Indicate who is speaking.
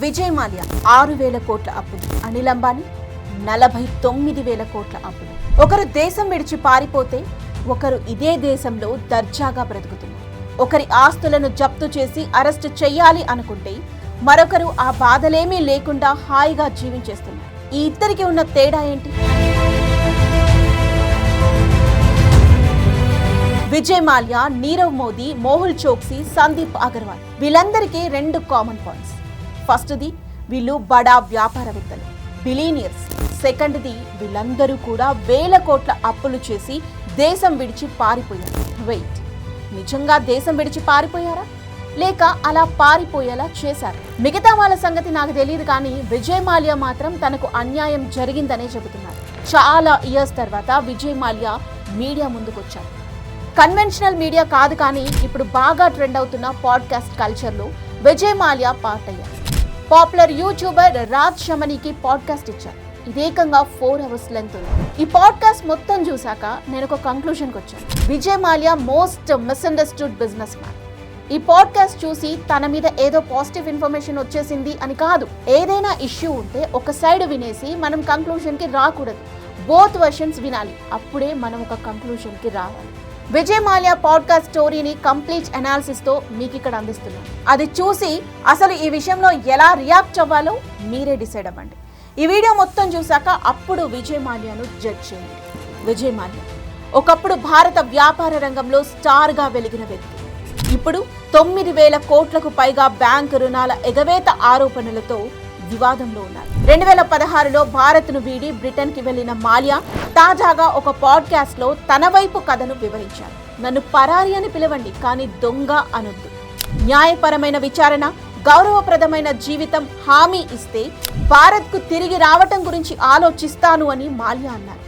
Speaker 1: విజయ్ మాల్యా 6,000 కోట్ల అప్పులు, అనిల్ అంబానీ 49,000 కోట్ల అప్పులు. ఒకరు దేశం విడిచి పారిపోతే ఒకరు ఇదే దేశంలో దర్జాగా బ్రతుకుతున్నారు. ఒకరి ఆస్తులను జప్తు చేసి అరెస్టు చెయ్యాలి అనుకుంటే మరొకరు ఆ బాధలేమీ లేకుండా హాయిగా జీవించేస్తున్నారు. ఈ ఇద్దరికి ఉన్న తేడా ఏంటి? విజయ్ మాల్యా, నీరవ్ మోదీ, మోహుల్ చోక్సీ, సందీప్ అగర్వాల్ వీళ్ళందరికీ 2 కామన్ పాయింట్స్. ఫస్ట్ది వీళ్ళు బడా వ్యాపారవేత్తలు, బిలీనియర్స్. సెకండ్ది వీళ్ళందరూ కూడా 1,000 కోట్ల అప్పులు చేసి దేశం విడిచి పారిపోయారు. వెయిట్, నిజంగా దేశం విడిచి పారిపోయారా లేక అలా పారిపోయేలా చేశారు? మిగతా వాళ్ళ సంగతి నాకు తెలియదు, కానీ విజయ్ మాల్యా మాత్రం తనకు అన్యాయం జరిగిందనే చెబుతున్నారు. చాలా ఇయర్స్ తర్వాత విజయ్ మాల్యా మీడియా ముందుకొచ్చారు. కన్వెన్షనల్ మీడియా కాదు, కానీ ఇప్పుడు బాగా ట్రెండ్ అవుతున్న పాడ్కాస్ట్ కల్చర్లో విజయ్ మాల్యా పార్ట్ అయ్యారు. పాపులర్ యూట్యూబర్ రాజ్ షమనీకి పాడ్కాస్ట్ ఇచ్చారు. ఇదేకంగా 4 hours లెంత్ ఉంది. ఈ పాడ్కాస్ట్ మొత్తం చూశాక నేను ఒక కంక్లూషన్కి వచ్చాను. Vijay Mallya most misunderstood business man. ఈ పాడ్కాస్ట్ చూసి తన మీద ఏదో పాజిటివ్ ఇన్ఫర్మేషన్ వచ్చేసింది అని కాదు. ఏదైనా ఇష్యూ ఉంటే ఒక సైడ్ వినేసి మనం కంక్లూషన్కి రాకూడదు. బోత్ వర్షన్స్ వినాలి, అప్పుడే మనం ఒక కంక్లూషన్కి రావాలి. విజయ్ మాల్యా పాడ్కాస్ట్ స్టోరీని కంప్లీట్ అనాలిసిస్ తో మీకు ఇక్కడ అందిస్తున్నాను. అది చూసి అసలు ఈ విషయంలో ఎలా రియాక్ట్ అవ్వాలో మీరే డిసైడ్ అవ్వండి. ఈ వీడియో మొత్తం చూశాక అప్పుడు విజయ్ మాల్యాను జడ్జ్ చేయండి. విజయ్ మాల్యా ఒకప్పుడు భారత వ్యాపార రంగంలో స్టార్గా వెలిగిన వ్యక్తి. ఇప్పుడు 9,000 కోట్లకు పైగా బ్యాంకు రుణాల ఎగవేత ఆరోపణలతో వివాదంలో ఉన్నారు. 2016లో భారత్ను వీడి బ్రిటన్కి వెళ్లిన మాల్యా తాజాగా ఒక పాడ్కాస్ట్లో తన వైపు కథను వివరించారు. నన్ను పరారి అని పిలవండి, కానీ దొంగ అనొద్దు. న్యాయపరమైన విచారణ, గౌరవప్రదమైన జీవితం హామీ ఇస్తే భారత్కు తిరిగి రావటం గురించి ఆలోచిస్తాను అని మాల్యా అన్నారు.